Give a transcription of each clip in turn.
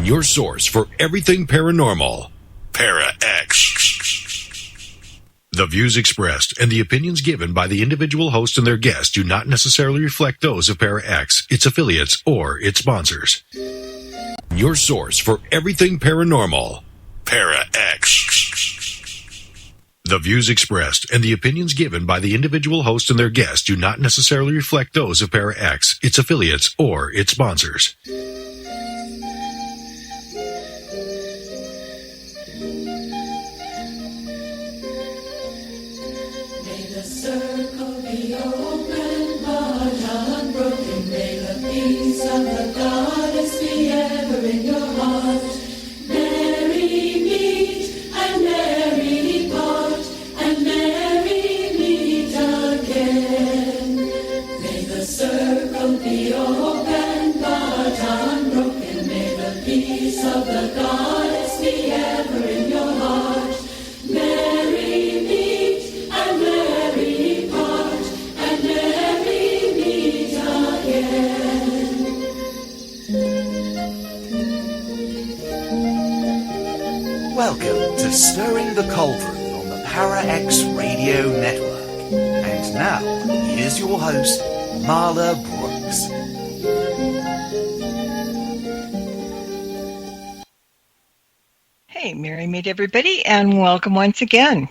Your source for everything paranormal. Para-X. The views expressed and the opinions given by the individual host and their guests do not necessarily reflect those of Para-X, its affiliates, or its sponsors. Your source for everything paranormal. Para-X. The views expressed and the opinions given by the individual host and their guests do not necessarily reflect those of Para-X, its affiliates, or its sponsors. Welcome to Stirring the Cauldron on the Para-X Radio Network. And now, here's your host, Marla Brooks. Hey, merry meet everybody, and welcome once again.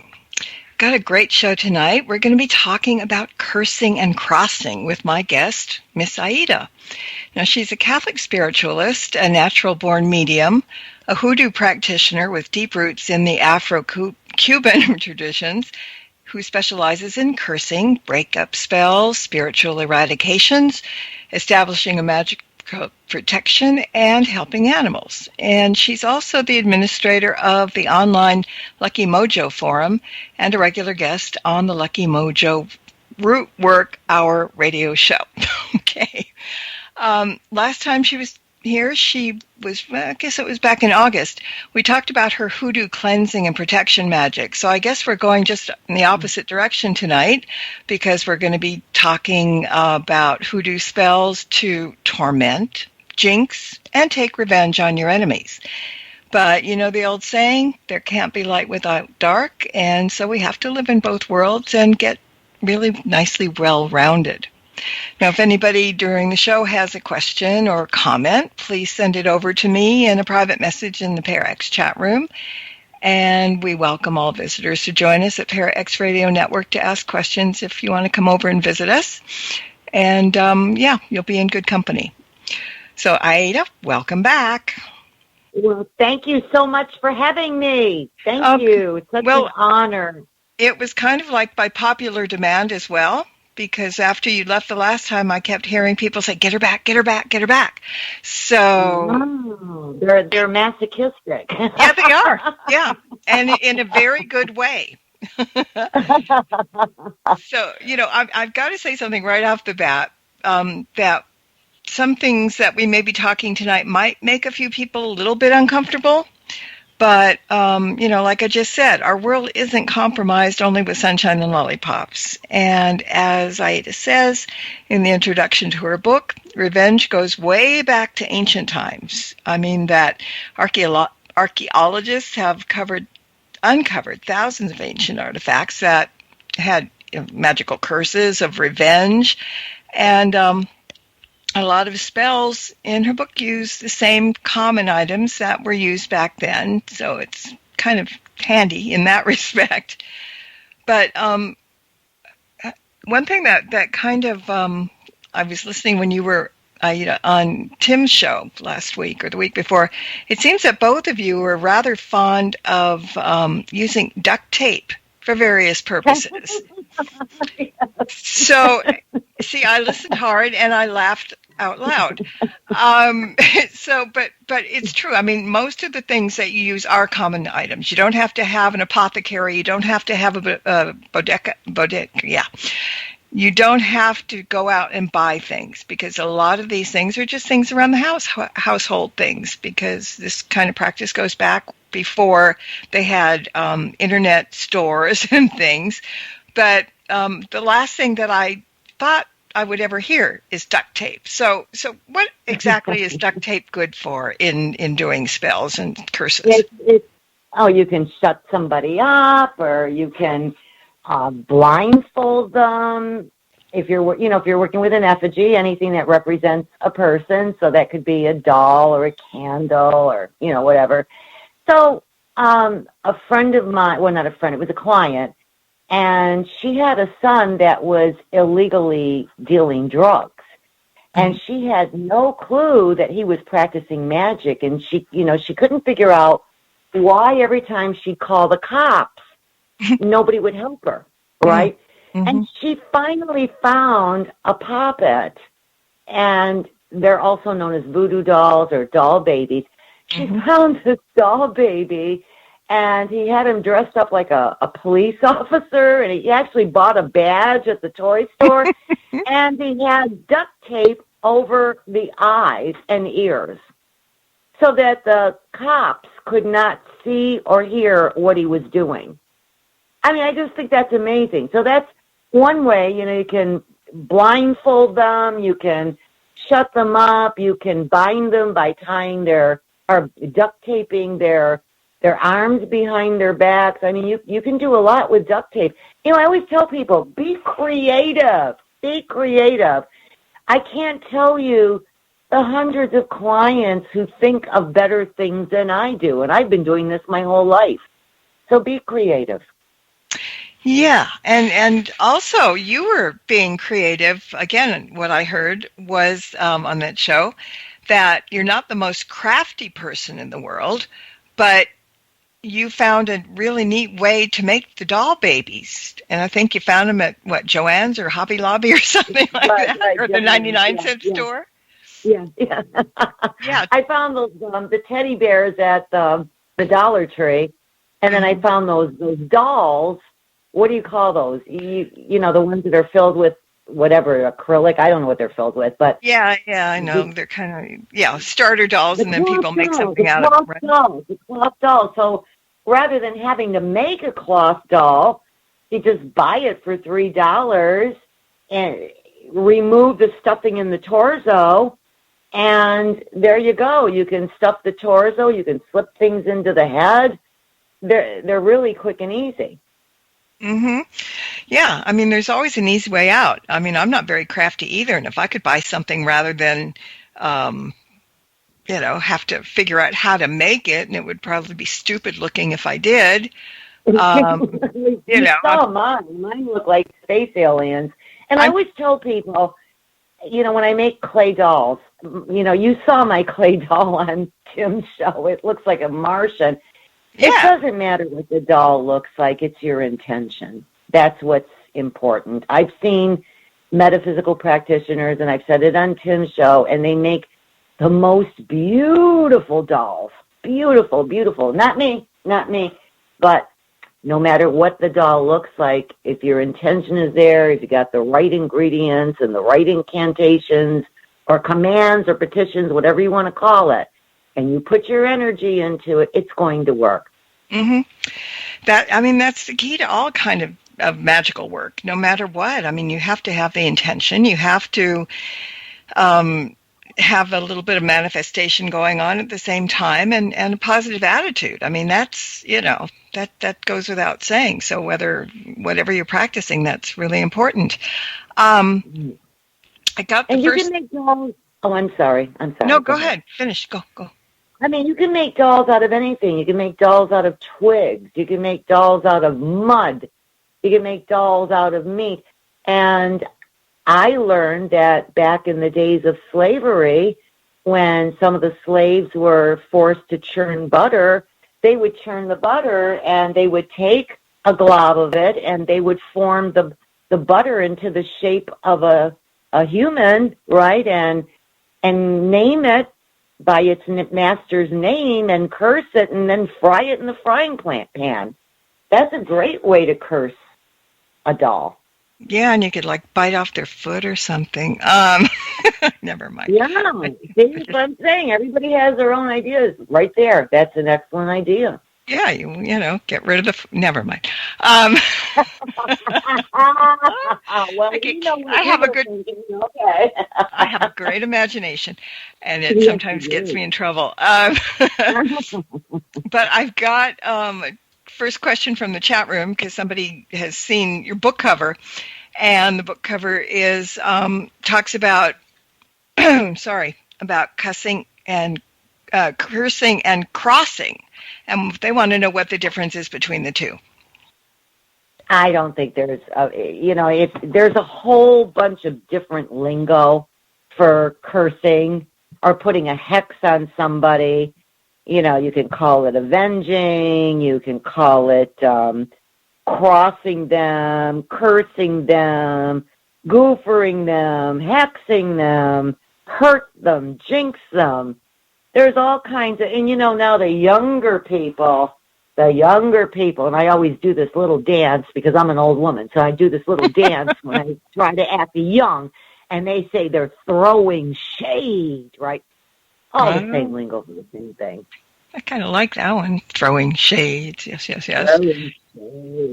Got a great show tonight. We're going to be talking about cursing and crossing with my guest, Miss Aida. Now, she's a Catholic spiritualist, a natural-born medium, a Hoodoo practitioner with deep roots in the Afro-Cuban traditions, who specializes in cursing, breakup spells, spiritual eradications, establishing a magical protection, and helping animals. And she's also the administrator of the online Lucky Mojo forum and a regular guest on the Lucky Mojo Root Work Hour radio show. Okay. Last time she was here, I guess it was back in August. We talked about her hoodoo cleansing and protection magic. So I guess we're going just in the opposite direction tonight, because we're going to be talking about hoodoo spells to torment, jinx, and take revenge on your enemies. But you know the old saying, there can't be light without dark, and so we have to live in both worlds and get really nicely well-rounded. Now, if anybody during the show has a question or comment, please send it over to me in a private message in the Para-X chat room. And we welcome all visitors to join us at Para-X Radio Network to ask questions if you want to come over and visit us. And, you'll be in good company. So, Aida, welcome back. Well, thank you so much for having me. Thank you. It's such an honor. It was kind of like by popular demand as well. Because after you left the last time, I kept hearing people say, get her back, get her back, get her back. So they're masochistic. Yeah, they are. Yeah. And in a very good way. So, I've got to say something right off the bat, that some things that we may be talking tonight might make a few people a little bit uncomfortable. But, like I just said, our world isn't compromised only with sunshine and lollipops. And as Aida says in the introduction to her book, revenge goes way back to ancient times. I mean that archaeologists have uncovered thousands of ancient artifacts that had magical curses of revenge. And a lot of spells in her book use the same common items that were used back then, so it's kind of handy in that respect. But one thing that kind of, I was listening when you were on Tim's show last week or the week before, it seems that both of you were rather fond of using duct tape for various purposes. Yes. So, see, I listened hard and I laughed out loud. But it's true. I mean, most of the things that you use are common items. You don't have to have an apothecary. You don't have to have a bodega. Yeah. You don't have to go out and buy things, because a lot of these things are just things around the house, household things, because this kind of practice goes back before they had internet stores and things. But the last thing that I thought I would ever hear is duct tape. So what exactly is duct tape good for in doing spells and curses? You can shut somebody up, or you can blindfold them. If you're working with an effigy, anything that represents a person, so that could be a doll or a candle or, whatever. So a friend of mine, well, not a friend, it was a client, and she had a son that was illegally dealing drugs. And she had no clue that he was practicing magic, and she couldn't figure out why every time she'd call the cops, nobody would help her, right? Mm-hmm. And she finally found a puppet, and they're also known as voodoo dolls or doll babies. She found this doll baby, and he had him dressed up like a police officer, and he actually bought a badge at the toy store, and he had duct tape over the eyes and ears so that the cops could not see or hear what he was doing. I mean, I just think that's amazing. So that's one way, you can blindfold them, you can shut them up, you can bind them by tying or duct taping their arms behind their backs. I mean, you can do a lot with duct tape. I always tell people, be creative. Be creative. I can't tell you the hundreds of clients who think of better things than I do, and I've been doing this my whole life. So be creative. Yeah, and also you were being creative. Again, what I heard was on that show that you're not the most crafty person in the world, but you found a really neat way to make the doll babies. And I think you found them at, Joann's or Hobby Lobby or something like that, right, or the 99-cent store? Yeah. Yeah. I found those the teddy bears at the Dollar Tree, and then I found those dolls. What do you call those? You know, the ones that are filled with whatever, acrylic. I don't know what they're filled with, but yeah, I know. They're kind of starter dolls, and then people make something out of them. Right? The cloth dolls. So rather than having to make a cloth doll, you just buy it for $3 and remove the stuffing in the torso. And there you go. You can stuff the torso. You can slip things into the head. They're really quick and easy. Mm-hmm. Yeah, I mean, there's always an easy way out. I mean, I'm not very crafty either, and if I could buy something rather than, have to figure out how to make it, and it would probably be stupid looking if I did. You saw mine. Mine look like space aliens. And I always tell people, when I make clay dolls, you saw my clay doll on Tim's show. It looks like a Martian. Yeah. It doesn't matter what the doll looks like. It's your intention. That's what's important. I've seen metaphysical practitioners, and I've said it on Tim's show, and they make the most beautiful dolls. Beautiful, beautiful. Not me. But no matter what the doll looks like, if your intention is there, if you got the right ingredients and the right incantations or commands or petitions, whatever you want to call it, and you put your energy into it, it's going to work. Mm-hmm. That's the key to all kind of magical work, no matter what. I mean, you have to have the intention. You have to have a little bit of manifestation going on at the same time and a positive attitude. I mean, that's, that goes without saying. So whatever you're practicing, that's really important. I got the and first... you can make dolls. Oh, I'm sorry. No, go ahead. Finish. Go. I mean, you can make dolls out of anything. You can make dolls out of twigs. You can make dolls out of mud. You can make dolls out of meat. And I learned that back in the days of slavery, when some of the slaves were forced to churn butter, they would churn the butter and they would take a glob of it and they would form the butter into the shape of a human, right? And name it by its master's name and curse it and then fry it in the frying pan. That's a great way to curse a doll. Yeah, and you could bite off their foot or something. Never mind. Yeah, see what I'm saying? Everybody has their own ideas right there. That's an excellent idea. Yeah, get rid of never mind. Well, I, we know what I you have a were good thinking. Okay. I have a great imagination, and it Yes, sometimes gets you me in trouble. do. But I've got first question from the chat room because somebody has seen your book cover, and the book cover is talks about sorry, about cursing and crossing, and they want to know what the difference is between the two. I don't think there's, there's a whole bunch of different lingo for cursing or putting a hex on somebody. You can call it avenging, you can call it crossing them, cursing them, goofering them, hexing them, hurt them, jinx them. There's all kinds of, and now the younger people, and I always do this little dance because I'm an old woman, so I do this little dance when I try to act young, and they say they're throwing shade, right? All the same lingo for the same thing. I kind of like that one, throwing shades. Yes. Throwing shade.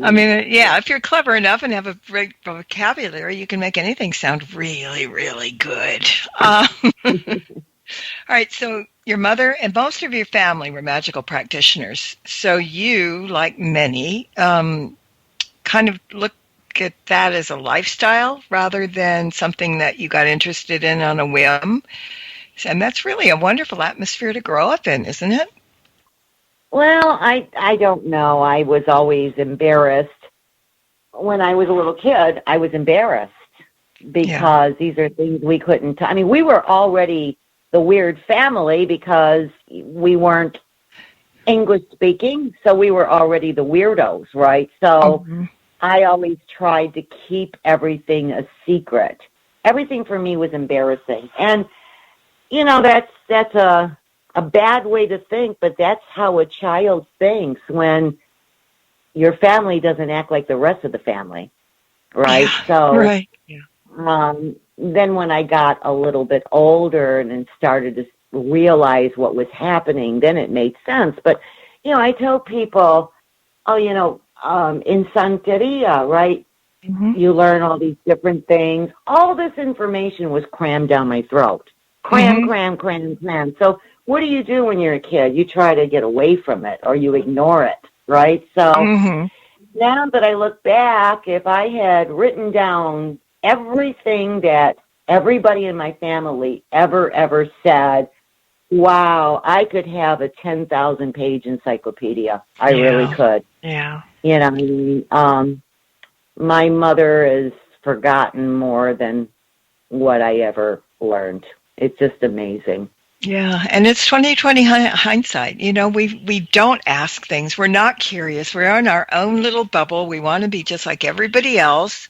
I mean, yeah, if you're clever enough and have a great vocabulary, you can make anything sound really, really good. All right, so your mother and most of your family were magical practitioners. So you, like many, kind of look at that as a lifestyle rather than something that you got interested in on a whim. And that's really a wonderful atmosphere to grow up in, isn't it? Well, I don't know. I was always embarrassed. When I was a little kid, I was embarrassed because these are things we couldn't. I mean, we were already the weird family because we weren't English speaking, so we were already the weirdos, right? So I always tried to keep everything a secret. Everything for me was embarrassing. And, that's a bad way to think, but that's how a child thinks when your family doesn't act like the rest of the family, right? Yeah, so, right. Yeah. Then when I got a little bit older and started to realize what was happening, then it made sense. But, I tell people, in Santeria, right, you learn all these different things. All this information was crammed down my throat. Cram. So what do you do when you're a kid? You try to get away from it or you ignore it, right? So now that I look back, if I had written down everything that everybody in my family ever said, wow, I could have a 10,000-page encyclopedia. I really could. Yeah. My mother has forgotten more than what I ever learned. It's just amazing. Yeah, and it's 2020 hindsight. We don't ask things. We're not curious. We're in our own little bubble. We want to be just like everybody else.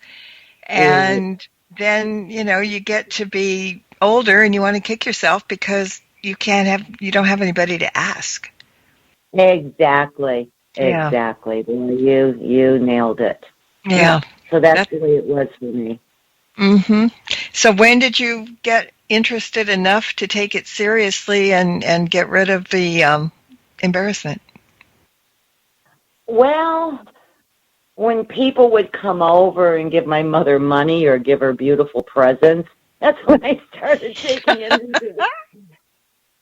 And then, you get to be older and you want to kick yourself because you don't have anybody to ask. Exactly. You nailed it. Yeah. So that's the way it was for me. So when did you get interested enough to take it seriously and get rid of the embarrassment? Well, when people would come over and give my mother money or give her beautiful presents, that's when I started taking it into it.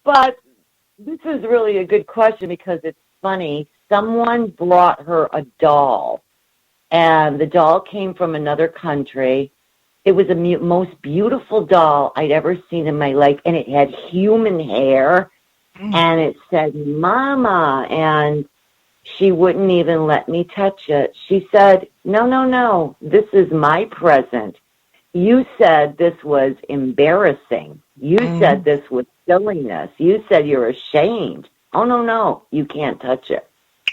But this is really a good question because it's funny. Someone brought her a doll, and the doll came from another country. It was the most beautiful doll I'd ever seen in my life, and it had human hair, and it said, Mama, and she wouldn't even let me touch it. She said, no, this is my present. You said this was embarrassing. You said this was silliness. You said you're ashamed. Oh, no, you can't touch it.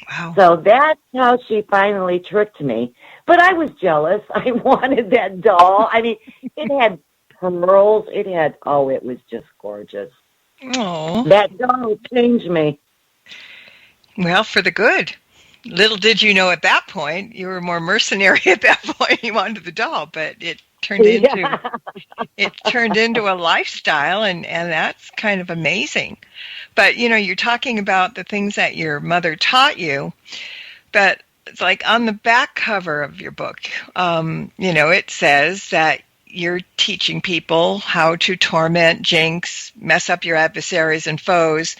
Wow. So that's how she finally tricked me. But I was jealous. I wanted that doll. I mean, it had pearls. It was just gorgeous. Oh. That doll changed me. Well, for the good. Little did you know at that point, you were more mercenary at that point. You wanted the doll, but it turned into Yeah. it turned into a lifestyle, and that's kind of amazing. But you're talking about the things that your mother taught you, but it's like on the back cover of your book, it says that you're teaching people how to torment, jinx, mess up your adversaries and foes.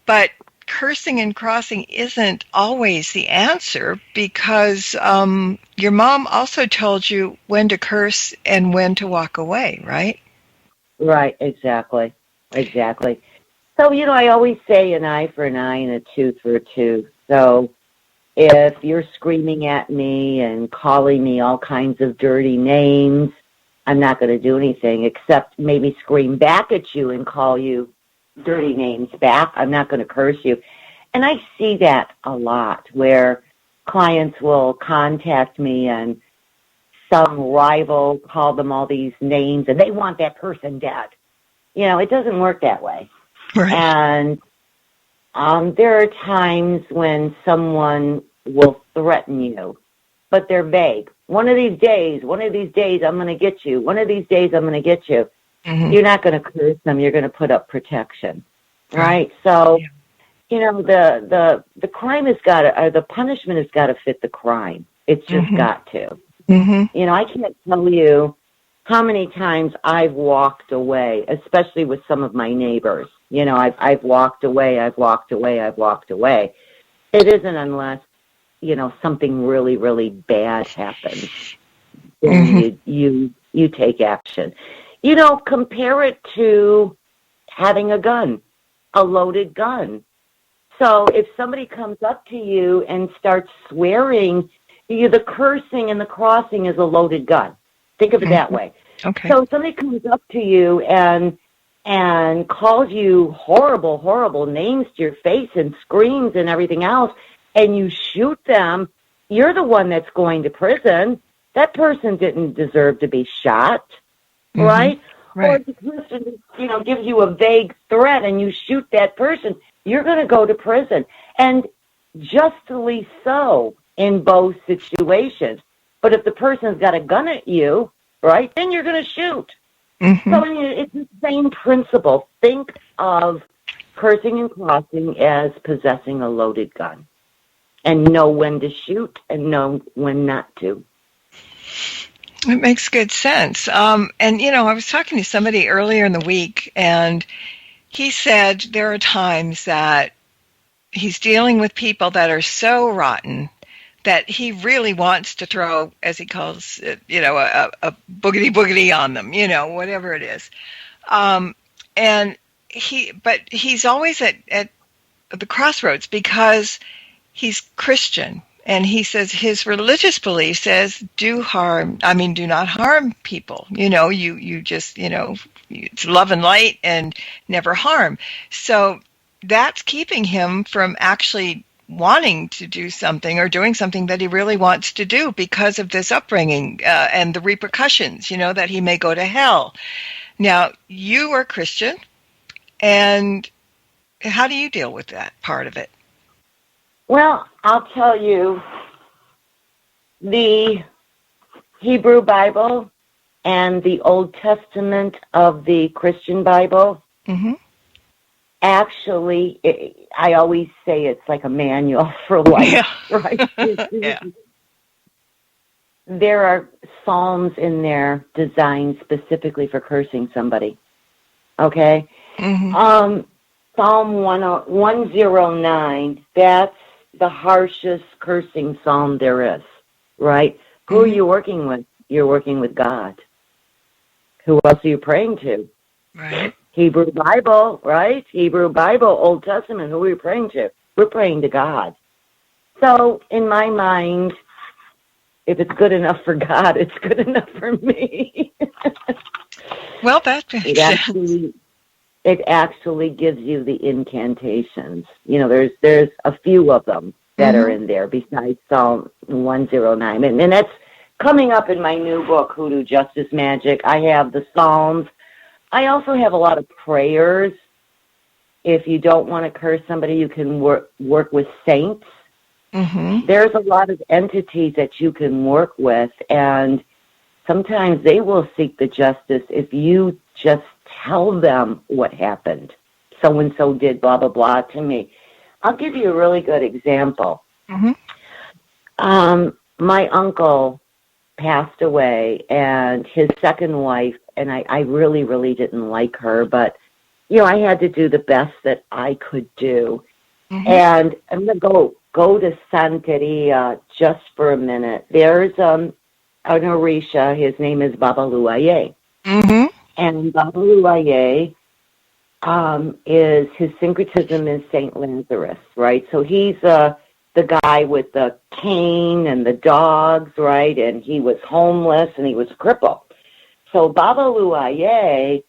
But cursing and crossing isn't always the answer, because your mom also told you when to curse and when to walk away, right? Right, exactly. Exactly. So, I always say an eye for an eye and a tooth for a tooth. So if you're screaming at me and calling me all kinds of dirty names, I'm not going to do anything except maybe scream back at you and call you dirty names back. I'm not going to curse you. And I see that a lot, where clients will contact me and some rival call them all these names and they want that person dead. It doesn't work that way. Right. And there are times when someone will threaten you, but they're vague. One of these days, I'm going to get you. One of these days, I'm going to get you. Mm-hmm. You're not going to curse them. You're going to put up protection, right? So, the crime has got to, the punishment has got to fit the crime. It's just got to. Mm-hmm. I can't tell you how many times I've walked away, especially with some of my neighbors. I've walked away. It isn't unless, something really, really bad happens. Then you take action. Compare it to having a gun, a loaded gun. So if somebody comes up to you and starts swearing, the cursing and the crossing is a loaded gun. Think of it that way. Okay. So if somebody comes up to you and calls you horrible, horrible names to your face and screams and everything else, and you shoot them, you're the one that's going to prison. That person didn't deserve to be shot, right? Right. Or if the person, gives you a vague threat and you shoot that person, you're going to go to prison. And justly so in both situations. But if the person's got a gun at you, right, then you're going to shoot. Mm-hmm. So it's the same principle. Think of cursing and crossing as possessing a loaded gun. And know when to shoot and know when not to. It makes good sense. And, I was talking to somebody earlier in the week, and he said there are times that he's dealing with people that are so rotten that he really wants to throw, as he calls it, a boogity on them, whatever it is. But he's always at the crossroads because he's Christian. And he says his religious belief says do not harm people. You just, it's love and light and never harm. So that's keeping him from actually wanting to do something or doing something that he really wants to do because of this upbringing and the repercussions, that he may go to hell. Now, you are Christian, and how do you deal with that part of it? Well, I'll tell you, the Hebrew Bible and the Old Testament of the Christian Bible, actually, I always say it's like a manual for life, right? Yeah. There are psalms in there designed specifically for cursing somebody, okay? Psalm 109, that's the harshest cursing psalm there is, right? Who are you working with? You're working with God. Who else are you praying to? Right. Hebrew Bible, right? Hebrew Bible, Old Testament, who are we praying to? We're praying to God. So, in my mind, if it's good enough for God, it's good enough for me. Well, that makes sense. It actually gives you the incantations. There's a few of them that are in there besides Psalm 109. And that's coming up in my new book, Hoodoo, Justice, Magic. I have the Psalms. I also have a lot of prayers. If you don't want to curse somebody, you can work with saints. There's a lot of entities that you can work with. And sometimes they will seek the justice if you just tell them what happened. So-and-so did blah, blah, blah to me. I'll give you a really good example. Mm-hmm. My uncle passed away, and his second wife, and I really, really didn't like her, but, I had to do the best that I could do. Mm-hmm. And I'm going to go to Santeria just for a minute. There's an Orisha. His name is Babaluaye. Mm-hmm. And Babaluaye is, his syncretism is St. Lazarus, right? So he's the guy with the cane and the dogs, right? And he was homeless and he was crippled. So Babaluaye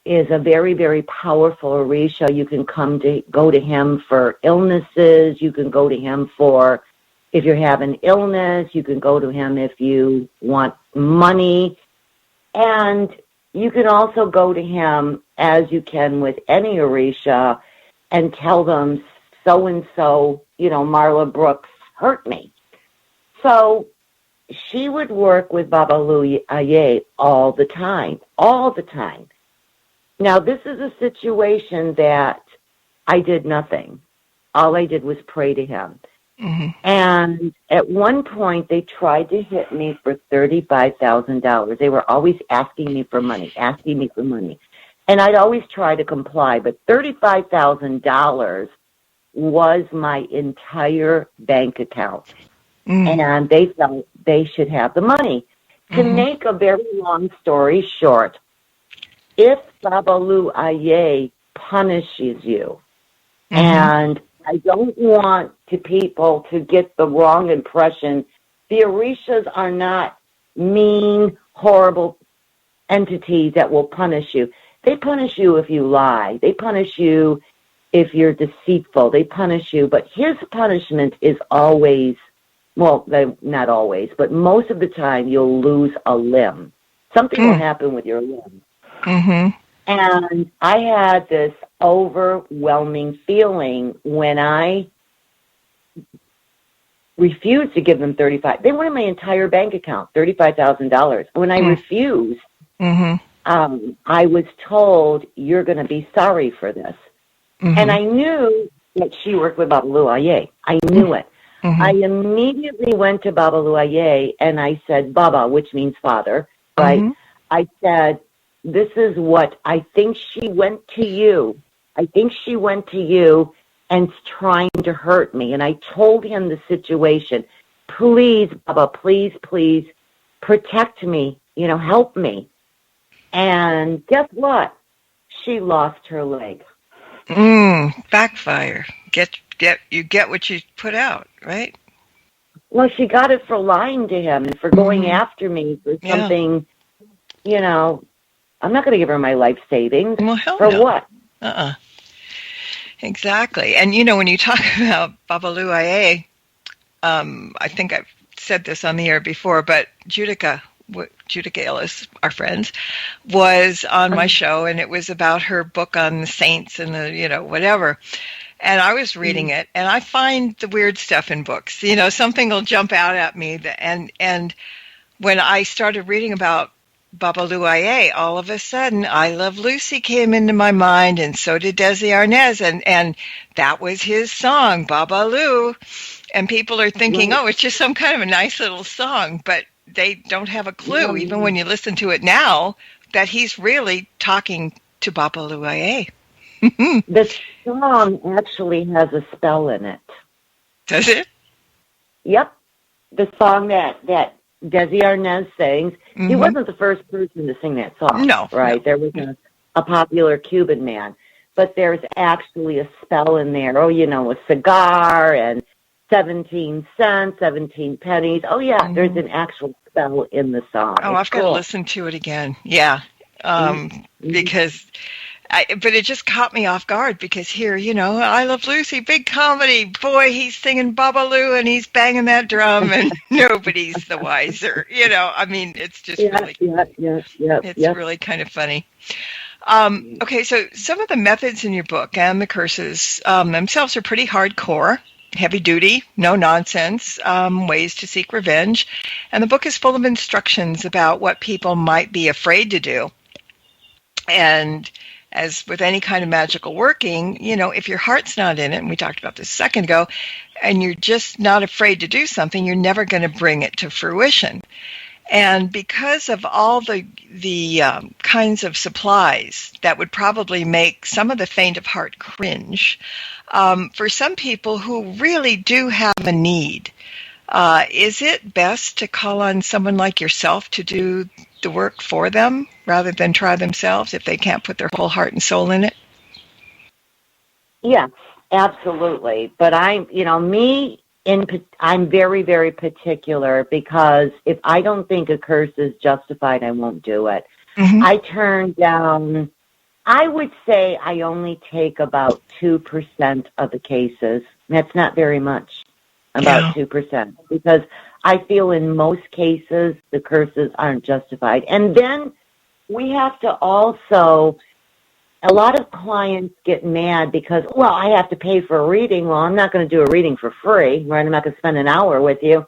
is a very, very powerful Orisha. You can go to him for illnesses. You can go to him for if you're having illness. You can go to him if you want money. And you can also go to him, as you can with any Orisha, and tell them, so-and-so, Marla Brooks hurt me. So she would work with Babaluaye all the time. Now, this is a situation that I did nothing. All I did was pray to him. Mm-hmm. And at one point, they tried to hit me for $35,000. They were always asking me for money. And I'd always try to comply. But $35,000 was my entire bank account. Mm-hmm. And they felt they should have the money. To make a very long story short, if Babaluaye punishes you, and I don't want people to get the wrong impression, the Orishas are not mean, horrible entities that will punish you. They punish you if you lie. They punish you if you're deceitful. They punish you. But his punishment is always, well, not always, but most of the time you'll lose a limb. Something will happen with your limb. Mm-hmm. And I had this overwhelming feeling when I refused to give them $35,000. They wanted my entire bank account, $35,000. When I refused, I was told, you're going to be sorry for this. And I knew that she worked with Babaluaye. I knew it. I immediately went to Babaluaye and I said, Baba, which means father, right? I said, this is what I think she went to you. I think she went to you and trying to hurt me. And I told him the situation. Please, Baba, please, please protect me, help me. And guess what? She lost her leg. Backfire. You get what you put out, right? Well, she got it for lying to him and for going after me for something, I'm not going to give her my life savings. Well, hell for no. what? Exactly. And, when you talk about Babaluaye, I think I've said this on the air before, but Judica Ellis, our friends, was on my show, and it was about her book on the saints and the, whatever. And I was reading it, and I find the weird stuff in books. Something will jump out at me. And when I started reading about Babaluaye, all of a sudden, I Love Lucy came into my mind, and so did Desi Arnaz, and that was his song, Babalu. And people are thinking, oh, it's just some kind of a nice little song, but they don't have a clue, even when you listen to it now, that he's really talking to Babaluaye. The song actually has a spell in it. Does it? Yep. The song that Desi Arnaz sings. He wasn't the first person to sing that song. No. Right? No. There was a popular Cuban man. But there's actually a spell in there. Oh, a cigar and 17 cents, 17 pennies. Oh, yeah, there's an actual spell in the song. Oh, I've got to listen to it again. Yeah. Because... but it just caught me off guard because here, I Love Lucy, big comedy. Boy, he's singing Babalu and he's banging that drum and nobody's the wiser. It's just really, really kind of funny. Okay, so some of the methods in your book and the curses themselves are pretty hardcore. heavy duty, no nonsense, ways to seek revenge. And the book is full of instructions about what people might be afraid to do. And as with any kind of magical working, if your heart's not in it, and we talked about this a second ago, and you're just not afraid to do something, you're never going to bring it to fruition. And because of all the kinds of supplies that would probably make some of the faint of heart cringe, for some people who really do have a need, is it best to call on someone like yourself to do the work for them rather than try themselves if they can't put their whole heart and soul in it? Yeah, absolutely. But I'm very, very particular, because if I don't think a curse is justified, I won't do it. Mm-hmm. I turn down, I would say I only take about 2% of the cases. That's not very much, about 2%, because I feel in most cases the curses aren't justified. And then we have to also, a lot of clients get mad because, well, I have to pay for a reading. Well, I'm not going to do a reading for free, right? I'm not going to spend an hour with you.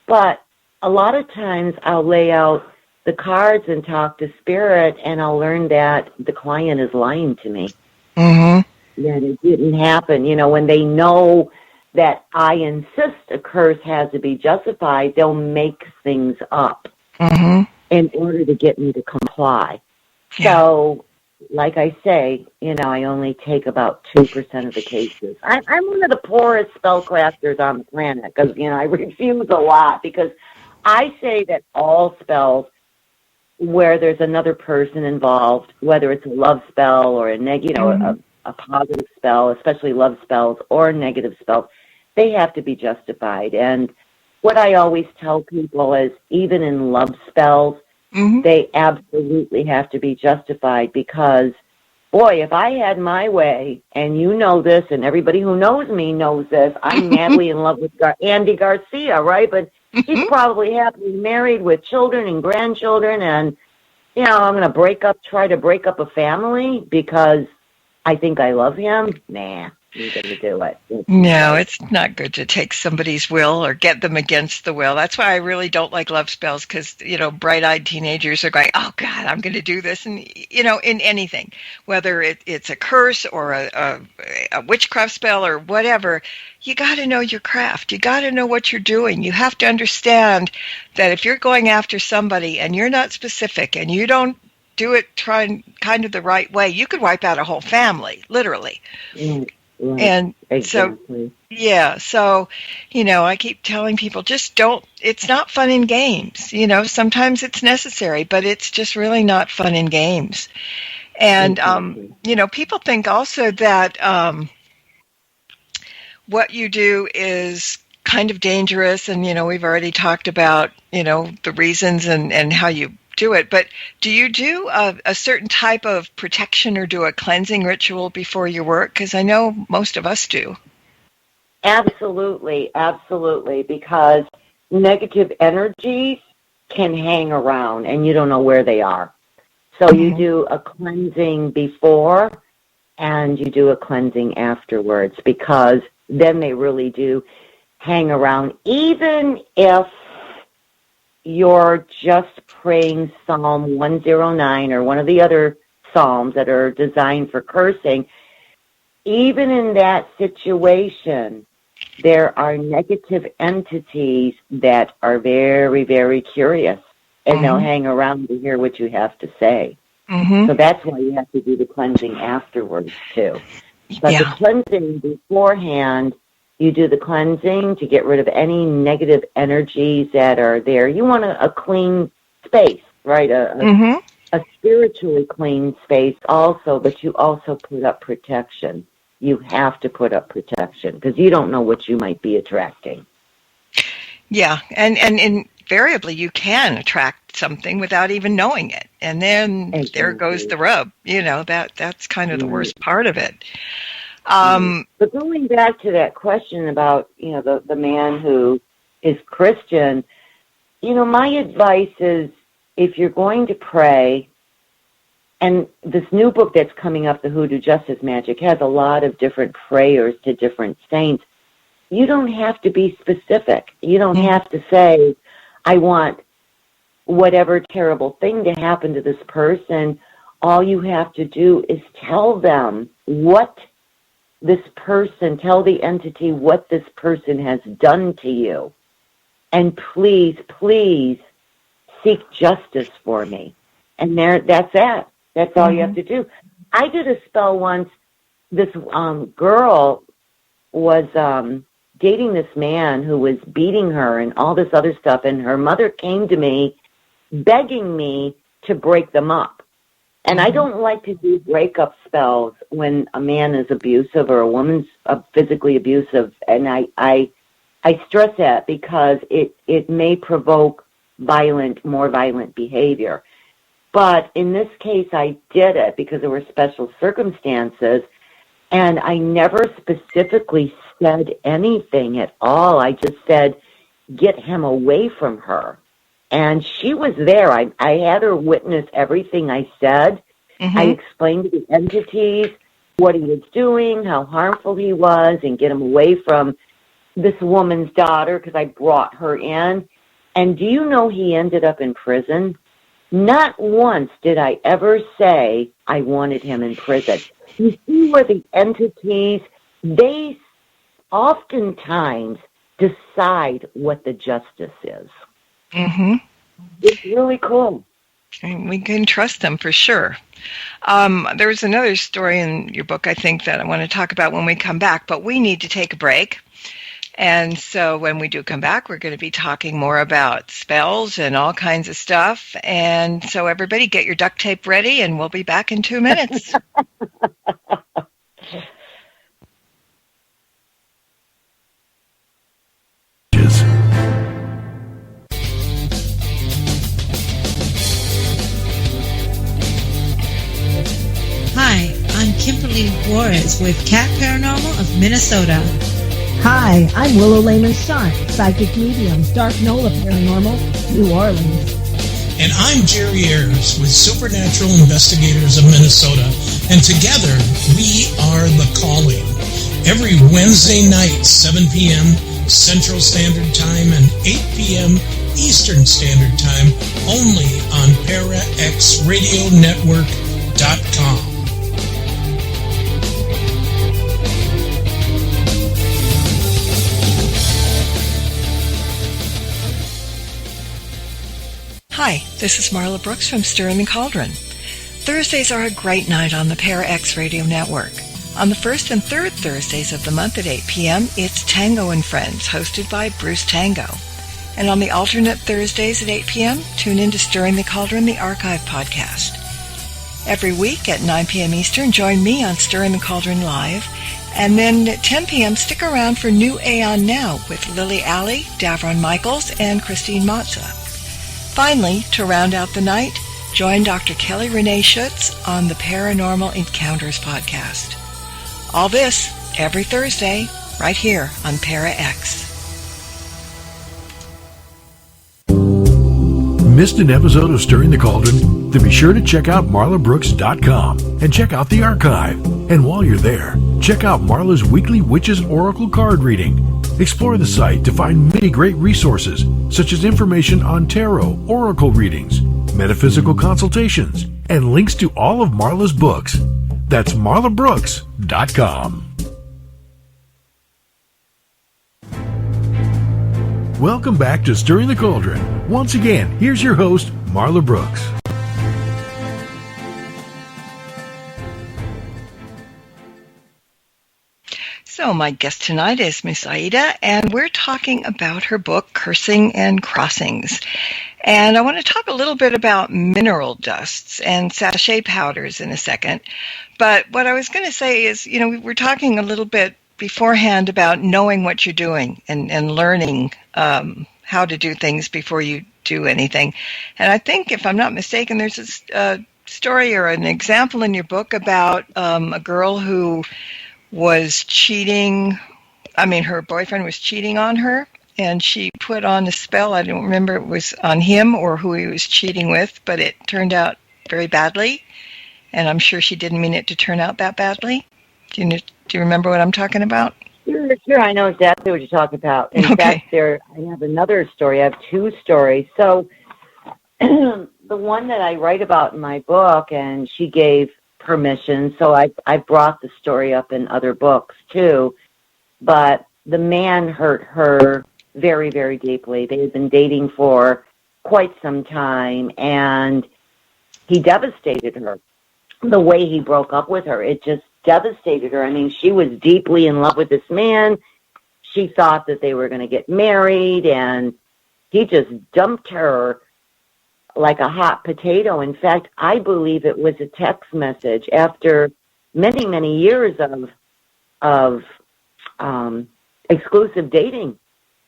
But a lot of times I'll lay out the cards and talk to spirit, and I'll learn that the client is lying to me. Mm-hmm. That it didn't happen. When they know that I insist a curse has to be justified, they'll make things up in order to get me to comply. Yeah. So, like I say, I only take about 2% of the cases. I'm one of the poorest spellcrafters on the planet because, I refuse a lot, because I say that all spells where there's another person involved, whether it's a love spell or a positive spell, especially love spells, or negative spells, they have to be justified. And what I always tell people is, even in love spells, they absolutely have to be justified, because, boy, if I had my way, and you know this, and everybody who knows me knows this, I'm madly in love with Andy Garcia, right? But he's probably happily married with children and grandchildren, and, I'm going to try to break up a family because I think I love him? Nah. You're going to do it. No, it's not good to take somebody's will or get them against the will. That's why I really don't like love spells, because, bright-eyed teenagers are going, oh, God, I'm going to do this. And, in anything, whether it's a curse or a witchcraft spell or whatever, you got to know your craft. You got to know what you're doing. You have to understand that if you're going after somebody and you're not specific and you don't do it kind of the right way, you could wipe out a whole family, literally. Right. And exactly. So, I keep telling people, just don't, it's not fun in games. Sometimes it's necessary, but it's just really not fun in games. And, people think also that what you do is kind of dangerous. And, we've already talked about, the reasons and how you do it, but do you do a certain type of protection or do a cleansing ritual before your work? Because I know most of us do. Absolutely, because negative energies can hang around and you don't know where they are. So you do a cleansing before and you do a cleansing afterwards, because then they really do hang around, even if you're just praying Psalm 109 or one of the other psalms that are designed for cursing. Even in that situation, there are negative entities that are very, very curious, and they'll hang around to hear what you have to say. So that's why you have to do the cleansing afterwards, too. But the cleansing beforehand, you do the cleansing to get rid of any negative energies that are there. You want a clean space, right? A spiritually clean space also, but you also put up protection. You have to put up protection because you don't know what you might be attracting. Yeah, and invariably you can attract something without even knowing it. And then there goes the rub. That's kind of the worst part of it. But going back to that question about, the man who is Christian, my advice is, if you're going to pray, and this new book that's coming up, the Hoodoo Justice Magic, has a lot of different prayers to different saints. you don't have to be specific. You don't have to say, I want whatever terrible thing to happen to this person. All you have to do is tell them what this person, tell the entity what this person has done to you. And please, please seek justice for me. And that's it. That's all you have to do. I did a spell once. This girl was dating this man who was beating her and all this other stuff, and her mother came to me begging me to break them up. And I don't like to do breakup spells when a man is abusive or a woman's physically abusive, and I stress that because it may provoke more violent behavior. But in this case, I did it because there were special circumstances, and I never specifically said anything at all. I just said, get him away from her. And she was there. I had her witness everything I said. I explained to the entities what he was doing, how harmful he was, and get him away from this woman's daughter because I brought her in. And do you know he ended up in prison? Not once did I ever say I wanted him in prison. You see where the entities, they oftentimes decide what the justice is. It's really cool. And we can trust them for sure. There's another story in your book, I think, that I want to talk about when we come back, but we need to take a break. And so when we do come back, we're going to be talking more about spells and all kinds of stuff. And so everybody get your duct tape ready, and we'll be back in 2 minutes. Hi, I'm Kimberly Juarez with Cat Paranormal of Minnesota. Hi, I'm Willow Lehman Shant, Psychic Medium, Dark Nola Paranormal, New Orleans. And I'm Jerry Ayers with Supernatural Investigators of Minnesota. And together, we are The Calling. Every Wednesday night, 7 p.m. Central Standard Time and 8 p.m. Eastern Standard Time, only on ParaXRadioNetwork.com. Hi, this is Marla Brooks from Stirring the Cauldron. Thursdays are a great night on the ParaX Radio Network. On the first and third Thursdays of the month at 8 p.m., it's Tango and Friends, hosted by Bruce Tango. And on the alternate Thursdays at 8 p.m., tune in to Stirring the Cauldron, the archive podcast. Every week at 9 p.m. Eastern, join me on Stirring the Cauldron Live. And then at 10 p.m., stick around for New Aeon Now with Lily Alley, Davron Michaels, and Christine Matza. Finally, to round out the night, join Dr. Kelly Renee Schutz on the Paranormal Encounters podcast. All this every Thursday, right here on ParaX. Missed an episode of Stirring the Cauldron? Then be sure to check out marlabrooks.com and check out the archive. And while you're there, check out Marla's weekly Witches Oracle card reading. Explore the site to find many great resources, such as information on tarot, oracle readings, metaphysical consultations, and links to all of Marla's books. That's marlabrooks.com. Welcome back to Stirring the Cauldron. Once again, here's your host, Marla Brooks. So my guest tonight is Miss Aida, and we're talking about her book, Cursing and Crossings. And I want to talk a little bit about mineral dusts and sachet powders in a second. But what I was going to say is, we were talking a little bit beforehand about knowing what you're doing and learning how to do things before you do anything. And I think, if I'm not mistaken, there's a story or an example in your book about a girl who was cheating. Her boyfriend was cheating on her, and she put on a spell. I don't remember if it was on him or who he was cheating with, but it turned out very badly. And I'm sure she didn't mean it to turn out that badly. Do you remember what I'm talking about? Sure, Sure. I know exactly what you're talking about. In fact, I have another story. I have two stories. So the one that I write about in my book, and she gave permission, so I brought the story up in other books too. But the man hurt her very, very deeply. They had been dating for quite some time, and he devastated her. The way he broke up with her, it just devastated her. I mean, she was deeply in love with this man. She thought that they were going to get married, and he just dumped her like a hot potato. In fact, I believe it was a text message after many, many years of exclusive dating,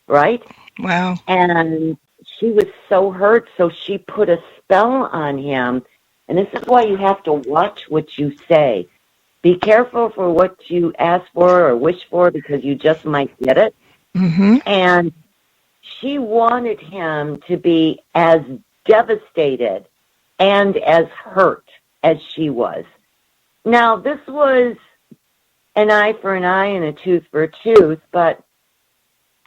right? Wow. And she was so hurt, so she put a spell on him. And this is why you have to watch what you say. Be careful for what you ask for or wish for, because you just might get it. Mm-hmm. And she wanted him to be as devastated and as hurt as she was. Now, this was an eye for an eye and a tooth for a tooth, but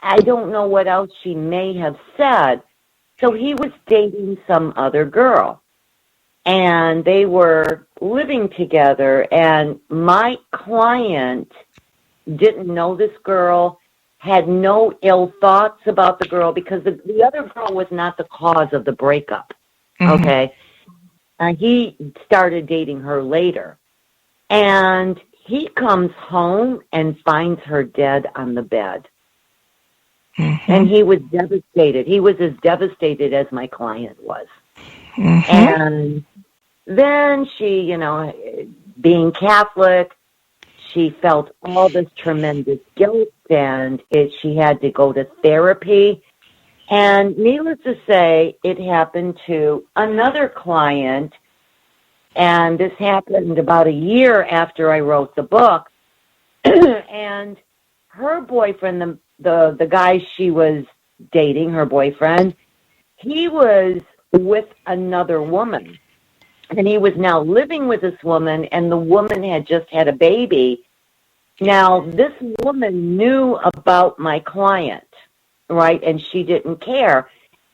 I don't know what else she may have said. So he was dating some other girl, and they were living together, and my client didn't know this girl, had no ill thoughts about the girl, because the other girl was not the cause of the breakup, okay? He started dating her later, and he comes home and finds her dead on the bed. And he was devastated. He was as devastated as my client was. And then she, you know, being Catholic, she felt all this tremendous guilt, and she had to go to therapy. And needless to say, it happened to another client, and this happened about a year after I wrote the book. And her boyfriend, the guy she was dating, her boyfriend, he was with another woman. And he was now living with this woman, and the woman had just had a baby. Now, this woman knew about my client, right? And she didn't care.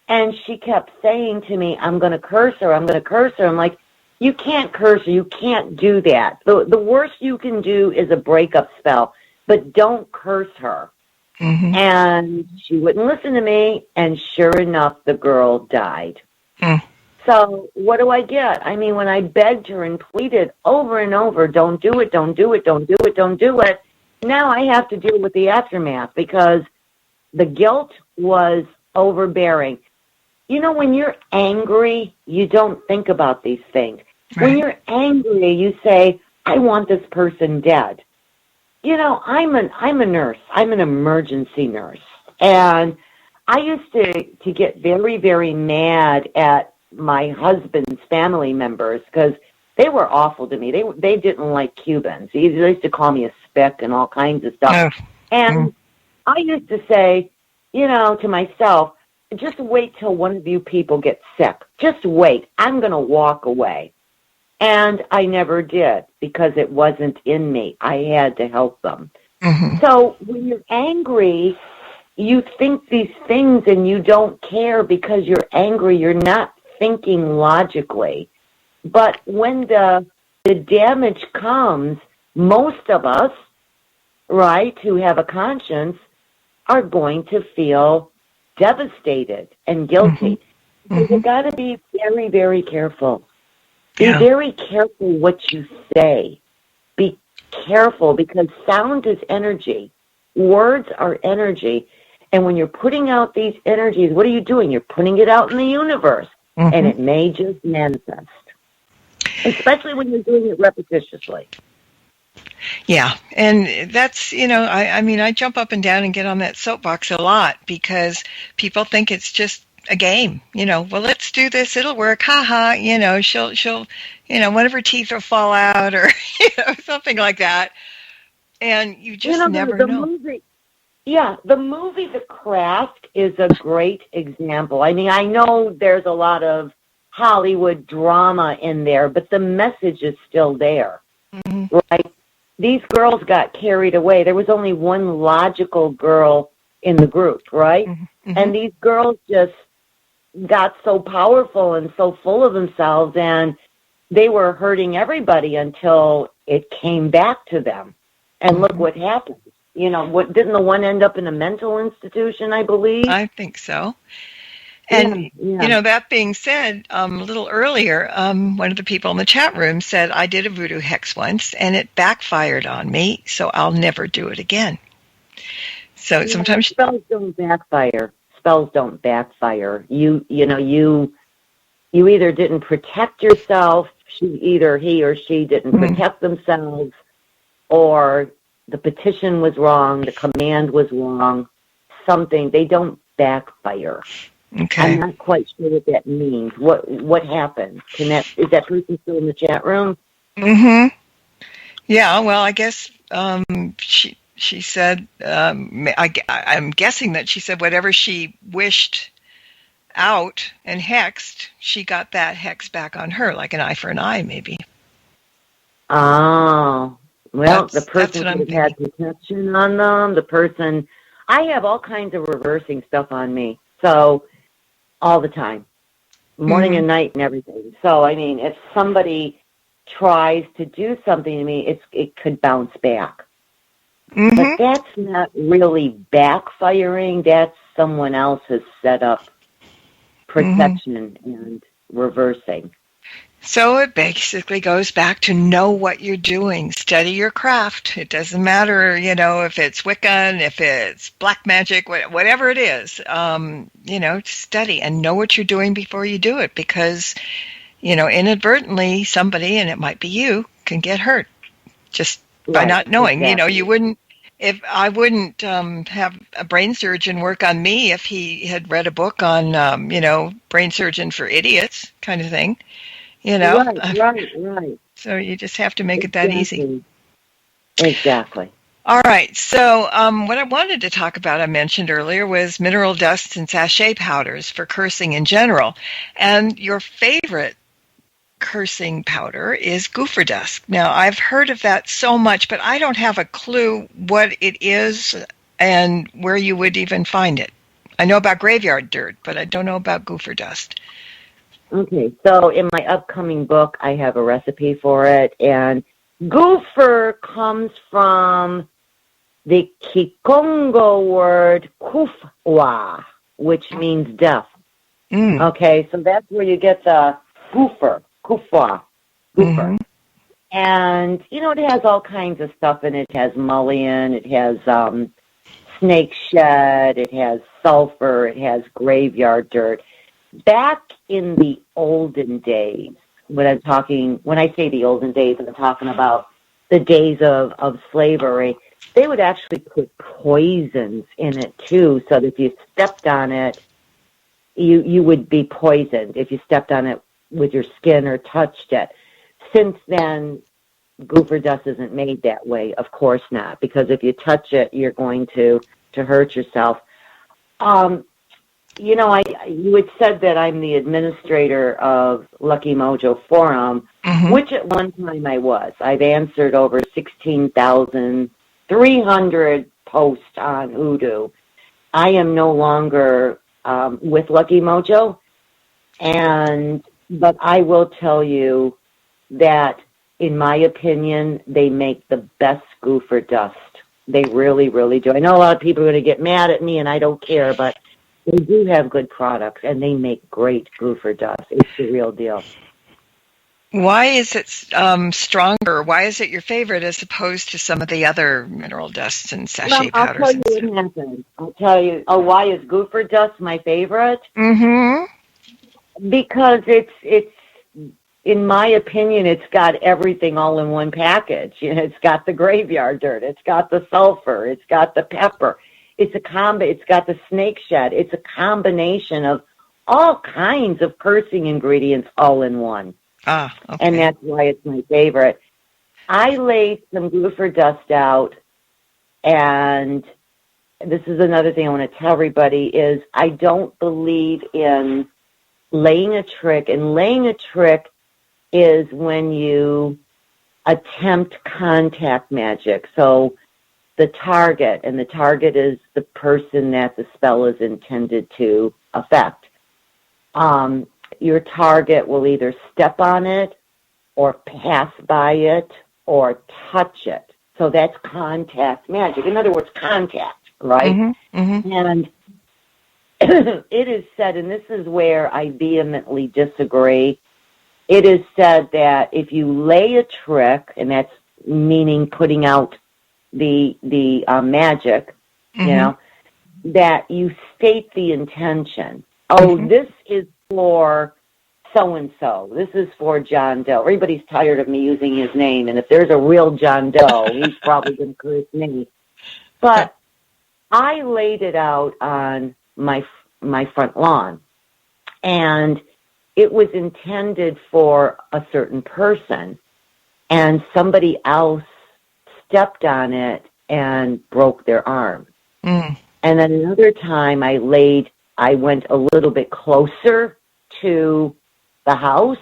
And she kept saying to me, I'm going to curse her, I'm going to curse her. I'm like, you can't curse her, you can't do that. The worst you can do is a breakup spell, but don't curse her. And she wouldn't listen to me, and sure enough, the girl died. So what do I get? I mean, when I begged her and pleaded over and over, don't do it, don't do it, don't do it, don't do it, now I have to deal with the aftermath, because the guilt was overbearing. You know, when you're angry, you don't think about these things. Right. When you're angry, you say, I want this person dead. You know, I'm a nurse. I'm an emergency nurse. And I used to get very, very mad at my husband's family members, because they were awful to me. They didn't like Cubans. They used to call me a spick and all kinds of stuff. And I used to say, you know, to myself, just wait till one of you people gets sick. Just wait. I'm going to walk away. And I never did, because it wasn't in me. I had to help them. So when you're angry, you think these things and you don't care because you're angry. You're not thinking logically. But when the damage comes, most of us, right, who have a conscience, are going to feel devastated and guilty. So you've got to be very, very careful. Be very careful what you say. Be careful, because sound is energy. Words are energy. And when you're putting out these energies, what are you doing? You're putting it out in the universe. And it may just manifest. Especially when you're doing it repetitiously. Yeah, and that's, you know, I mean, I jump up and down and get on that soapbox a lot, because people think it's just a game. You know, well, let's do this, it'll work, haha, you know, she'll, you know, one of her teeth will fall out, or, you know, something like that. And you just never know. The movie The Craft is a great example. I mean, I know there's a lot of Hollywood drama in there, but the message is still there, right? these girls got carried away. There was only one logical girl in the group, right? Mm-hmm. And these girls just got so powerful and so full of themselves, and they were hurting everybody until it came back to them. And look what happened. You know, what didn't the one end up in a mental institution, I believe? I think so. And, you know, that being said, a little earlier, one of the people in the chat room said, I did a voodoo hex once, and it backfired on me, so I'll never do it again. So sometimes... Spells don't backfire. Spells don't backfire. You either didn't protect yourself, either he or she didn't protect themselves, or the petition was wrong, the command was wrong, something. They don't backfire. Okay. I'm not quite sure what that means. What happened? Is that person still in the chat room? Mm-hmm. Yeah, well, I guess she said, I'm guessing that she said whatever she wished out and hexed, she got that hex back on her, like an eye for an eye, maybe. Oh, well, the person could have had protection on them. I have all kinds of reversing stuff on me, so all the time, morning and night and everything. So, I mean, if somebody tries to do something to me, it could bounce back. But that's not really backfiring. That's someone else has set up protection and reversing. So it basically goes back to know what you're doing. Study your craft. It doesn't matter, you know, if it's Wiccan, if it's black magic, whatever it is, you know, study and know what you're doing before you do it, because, you know, inadvertently somebody, and it might be you, can get hurt just by not knowing. Exactly. You know, you wouldn't, if I wouldn't have a brain surgeon work on me if he had read a book on, you know, brain surgeon for idiots kind of thing. You know, right. So you just have to make it that easy. Exactly. All right. So what I wanted to talk about, I mentioned earlier, was mineral dusts and sachet powders for cursing in general. And your favorite cursing powder is Goofer dust. Now, I've heard of that so much, but I don't have a clue what it is and where you would even find it. I know about graveyard dirt, but I don't know about Goofer dust. Okay, so in my upcoming book, I have a recipe for it, and Goofer comes from the Kikongo word kufwa, which means death. Okay, so that's where you get the Goofer, kufwa, Goofer. And, you know, it has all kinds of stuff in it. It has mullein, it has snake shed, it has sulfur, it has graveyard dirt. Back in the olden days, when I say the olden days, I'm talking about the days of slavery, they would actually put poisons in it too, so that if you stepped on it, you would be poisoned if you stepped on it with your skin or touched it. Since then, Goofer dust isn't made that way, of course not, because if you touch it, you're going to hurt yourself. You know, you had said that I'm the administrator of Lucky Mojo Forum, which at one time I was. I've answered over 16,300 posts on Hoodoo. I am no longer with Lucky Mojo, but I will tell you that, in my opinion, they make the best Goofer dust. They really, really do. I know a lot of people are going to get mad at me, and I don't care, but they do have good products, and they make great Goofer dust. It's the real deal. Why is it stronger? Why is it your favorite as opposed to some of the other mineral dusts and sachet powders? I'll tell you what happened. I'll tell you. Oh, why is Goofer dust my favorite? Because it's in my opinion, it's got everything all in one package. It's got the graveyard dirt. It's got the sulfur. It's got the pepper. It's got the snake shed. It's a combination of all kinds of cursing ingredients all in one. Okay. And that's why it's my favorite. I laid some Goofer dust out, and this is another thing I want to tell everybody is I don't believe in laying a trick. And laying a trick is when you attempt contact magic. So the target is the person that the spell is intended to affect. Your target will either step on it or pass by it or touch it. So that's contact magic. In other words, contact, right? Mm-hmm. Mm-hmm. And it is said, and this is where I vehemently disagree, it is said that if you lay a trick, and that's meaning putting out the magic, Mm-hmm. you know, that you state the intention. Oh, Mm-hmm. this is for so-and-so. This is for John Doe. Everybody's tired of me using his name, and if there's a real John Doe, he's probably going to curse me. But I laid it out on my front lawn, and it was intended for a certain person, and somebody else stepped on it and broke their arm. Mm. And then another time I went a little bit closer to the house,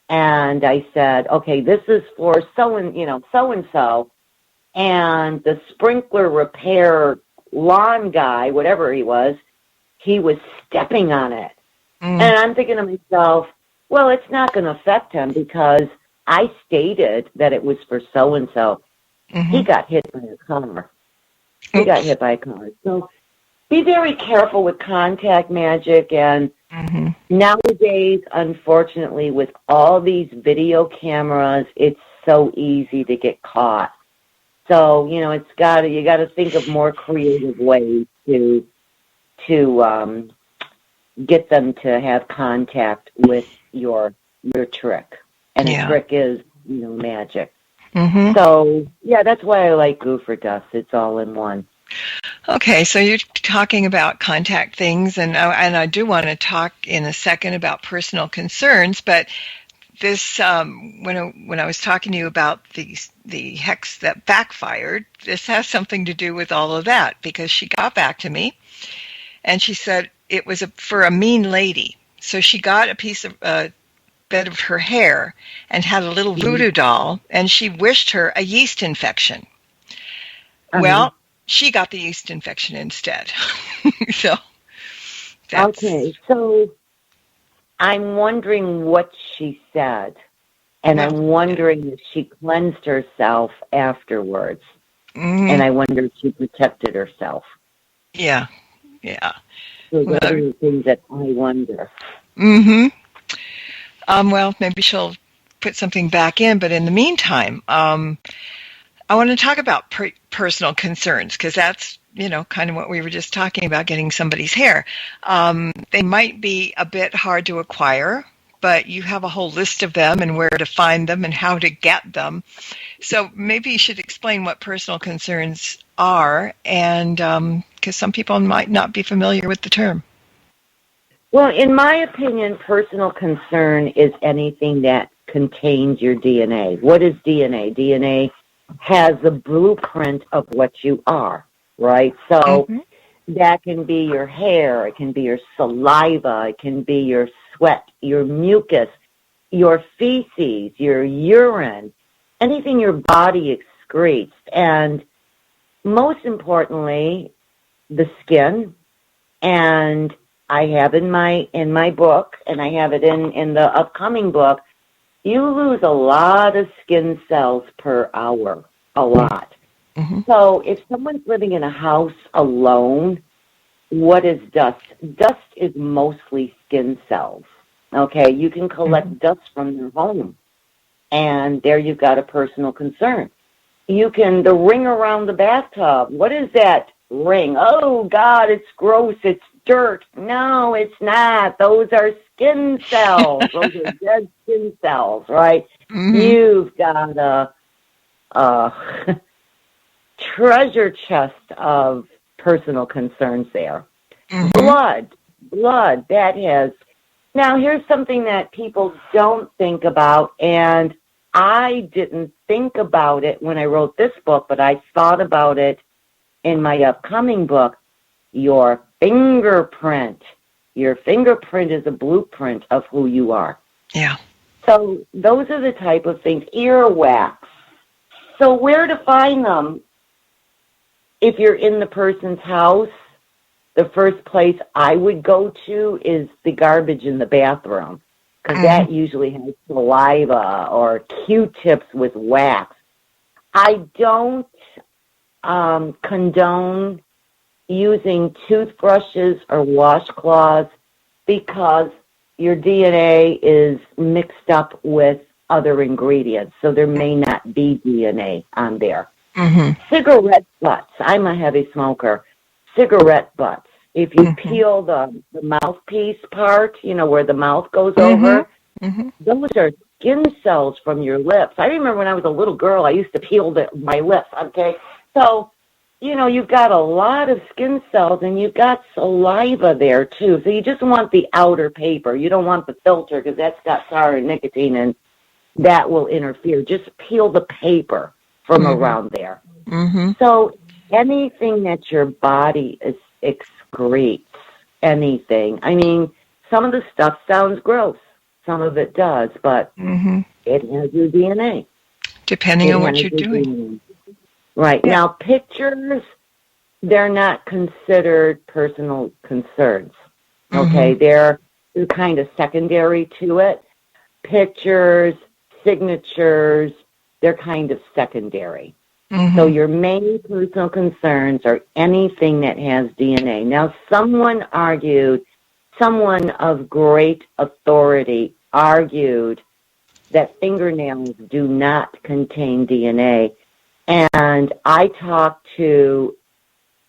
and I said, okay, this is for so-and-so, and the sprinkler repair lawn guy, whatever he was stepping on it. Mm. And I'm thinking to myself, well, it's not going to affect him because I stated that it was for so-and-so. Mm-hmm. He got hit by a car. So be very careful with contact magic. And Mm-hmm. nowadays, unfortunately, with all these video cameras, it's so easy to get caught. So, you got to think of more creative ways to get them to have contact with your trick. And the trick is, magic. Mm-hmm. So, yeah, that's why I like Goofer Dust. It's all in one. Okay, so you're talking about contact things, and I do want to talk in a second about personal concerns, but this, when I was talking to you about the hex that backfired, this has something to do with all of that, because she got back to me, and she said it was for a mean lady. So she got a piece of bit of her hair and had a little voodoo doll, and she wished her a yeast infection. Uh-huh. Well, she got the yeast infection instead. So that's... Okay, so I'm wondering what she said, and I'm wondering if she cleansed herself afterwards, and I wonder if she protected herself. Yeah. So those are the things that I wonder. Mm-hmm. Well, maybe she'll put something back in, but in the meantime, I want to talk about personal concerns, because that's, kind of what we were just talking about, getting somebody's hair. They might be a bit hard to acquire, but you have a whole list of them and where to find them and how to get them. So maybe you should explain what personal concerns are, and because some people might not be familiar with the term. Well, in my opinion, personal concern is anything that contains your DNA. What is DNA? DNA has a blueprint of what you are, right? So that can be your hair, it can be your saliva, it can be your sweat, your mucus, your feces, your urine, anything your body excretes. And most importantly, the skin. And I have in my book, and I have it in the upcoming book, you lose a lot of skin cells per hour, a lot. Mm-hmm. So if someone's living in a house alone, what is dust? Dust is mostly skin cells, okay? You can collect dust from your home, and there you've got a personal concern. The ring around the bathtub, what is that ring? Oh, God, it's gross, it's dirt. No, it's not. Those are skin cells. Those are dead skin cells, right? Mm-hmm. You've got a treasure chest of personal concerns there. Mm-hmm. Blood, that has... Now, here's something that people don't think about, and I didn't think about it when I wrote this book, but I thought about it in my upcoming book. Your fingerprint. Your fingerprint is a blueprint of who you are. Yeah. So those are the type of things. Earwax. So where to find them? If you're in the person's house, the first place I would go to is the garbage in the bathroom, because that usually has saliva or Q-tips with wax. I don't condone using toothbrushes or washcloths because your DNA is mixed up with other ingredients, so there may not be DNA on there. Cigarette butts. I'm a heavy smoker. Cigarette butts. If you peel the mouthpiece part, where the mouth goes over, those are skin cells from your lips. I remember when I was a little girl, I used to peel my lips, okay? So, you've got a lot of skin cells, and you've got saliva there, too. So you just want the outer paper. You don't want the filter, because that's got tar and nicotine, and that will interfere. Just peel the paper from around there. So anything that your body excretes, anything. I mean, some of the stuff sounds gross. Some of it does, but it has your DNA. Depending on what you're doing. DNA. Right. Yeah. Now, pictures, they're not considered personal concerns. Okay? They're kind of secondary to it. Pictures, signatures, they're kind of secondary. So your main personal concerns are anything that has DNA. Now, someone of great authority argued that fingernails do not contain DNA. And I talked to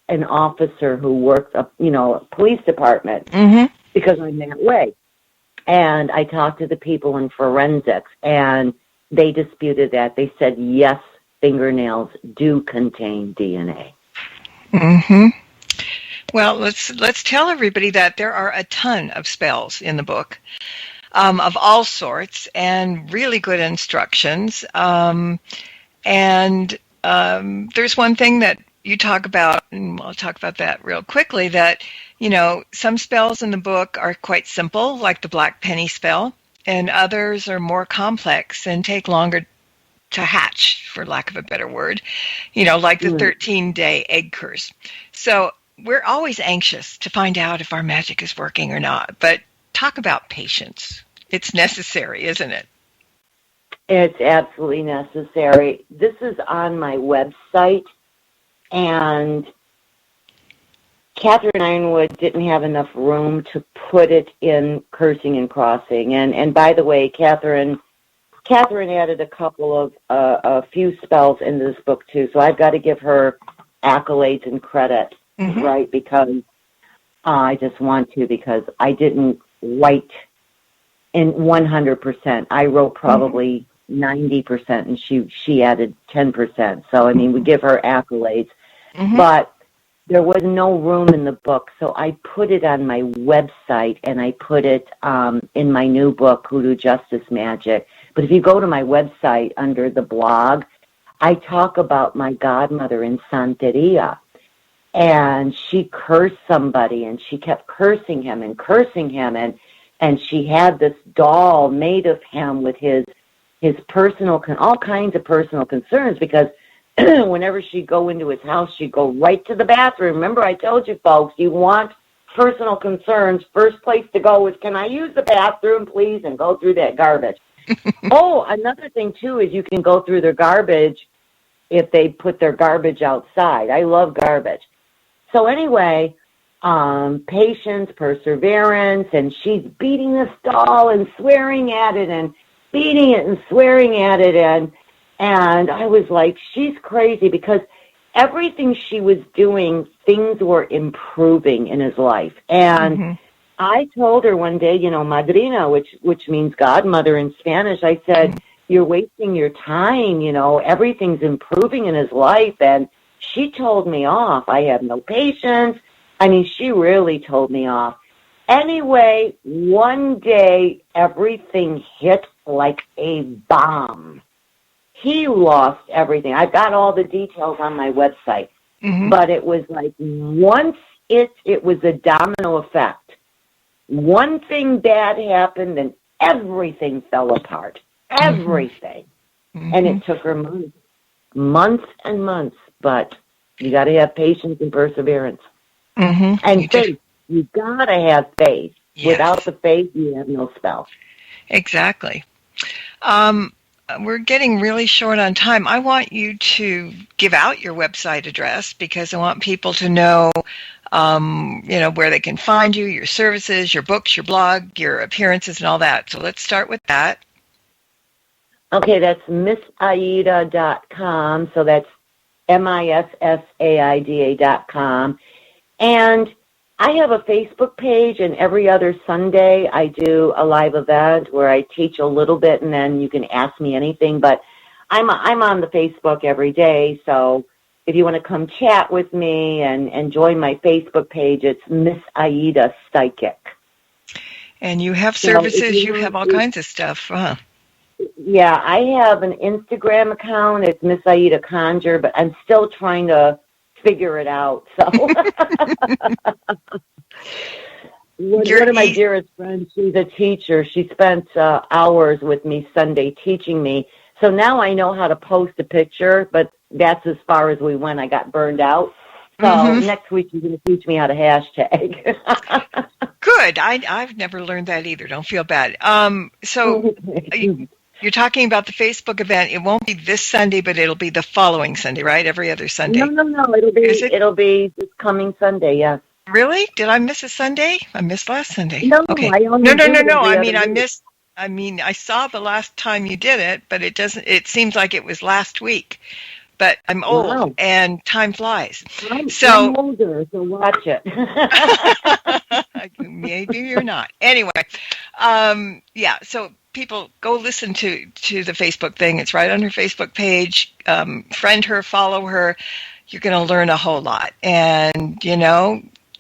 an officer who works a police department because I'm that way. And I talked to the people in forensics, and they disputed that. They said, yes, fingernails do contain DNA. Well, let's tell everybody that there are a ton of spells in the book, of all sorts, and really good instructions. And there's one thing that you talk about, and I'll talk about that real quickly, that, some spells in the book are quite simple, like the Black Penny spell, and others are more complex and take longer to hatch, for lack of a better word, like the 13-day egg curse. So we're always anxious to find out if our magic is working or not. But talk about patience. It's necessary, isn't it? It's absolutely necessary. This is on my website, and Catherine Ironwood didn't have enough room to put it in cursing and crossing. And by the way, Catherine added a few spells into this book, too. So I've got to give her accolades and credit, right? Because I just want to, because I didn't write in 100%. I wrote probably 90%, and she added 10%. So, I mean, we give her accolades. But there was no room in the book, so I put it on my website, and I put it in my new book, Hoodoo Justice Magic. But if you go to my website under the blog, I talk about my godmother in Santeria. And she cursed somebody, and she kept cursing him, and she had this doll made of him with his personal, all kinds of personal concerns, because whenever she'd go into his house, she'd go right to the bathroom. Remember, I told you folks, you want personal concerns, first place to go is, can I use the bathroom, please, and go through that garbage. Oh, another thing, too, is you can go through their garbage if they put their garbage outside. I love garbage. So anyway, patience, perseverance, and she's beating this doll and swearing at it and beating it and swearing at it. And I was like, she's crazy, because everything she was doing, things were improving in his life. And I told her one day, madrina, which means godmother in Spanish, I said, you're wasting your time, everything's improving in his life. And she told me off. I have no patience. I mean, she really told me off. Anyway, one day, everything hit like a bomb. He lost everything. I've got all the details on my website. But it was like, once it was a domino effect. One thing bad happened, and everything fell apart. Everything. And it took her months and months, but you got to have patience and perseverance. And faith. You got to have faith. Yes. Without the faith, you have no spell. Exactly. We're getting really short on time. I want you to give out your website address because I want people to know, where they can find you, your services, your books, your blog, your appearances, and all that. So let's start with that. Okay, that's missaida.com. So that's MISSAIDA.com. And I have a Facebook page, and every other Sunday I do a live event where I teach a little bit, and then you can ask me anything. But I'm on the Facebook every day, so if you want to come chat with me and join my Facebook page, it's Miss Aida Psychic. And you have services, you have all kinds of stuff, huh? Yeah, I have an Instagram account. It's Miss Aida Conjure, but I'm still trying to figure it out. So one of my dearest friends, she's a teacher. She spent hours with me Sunday teaching me. So now I know how to post a picture, but that's as far as we went. I got burned out. So next week you're going to teach me how to hashtag. Good. I've never learned that either. Don't feel bad. So you're talking about the Facebook event. It won't be this Sunday, but it'll be the following Sunday, right? Every other Sunday. No. It'll be this coming Sunday. Yes. Really? Did I miss a Sunday? I missed last Sunday. No. Okay. No. I mean, I saw the last time you did it, but it doesn't. It seems like it was last week. But I'm old and time flies. I'm older, so watch it. Maybe you're not. Anyway, so people go listen to the Facebook thing. It's right on her Facebook page. Friend her, follow her. You're going to learn a whole lot. And,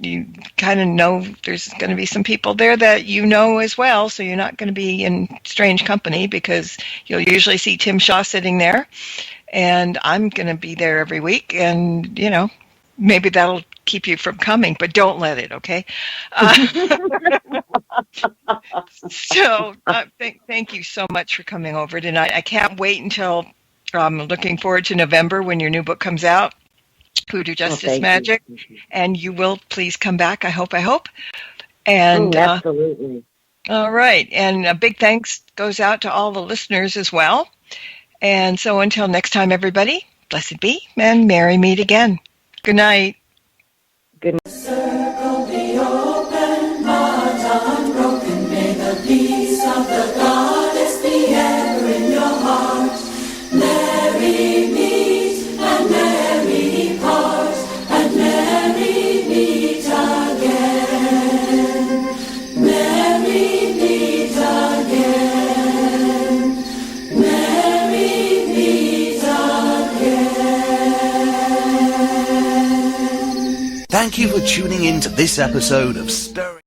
you kind of know there's going to be some people there that you know as well, so you're not going to be in strange company because you'll usually see Tim Shaw sitting there. And I'm going to be there every week, and, maybe that'll keep you from coming, but don't let it, okay? Thank you so much for coming over tonight. I can't wait until I'm looking forward to November when your new book comes out, Hoodoo Justice Magic, and you will please come back, I hope. And absolutely. All right, and a big thanks goes out to all the listeners as well. And so until next time, everybody, blessed be, and merry meet again. Good night. Good night. Circle be open, but unbroken. May the peace of the goddess be ever in your heart. Merry meet and merry part, and merry meet again. Merry meet again. Thank you for tuning in to this episode of Stirring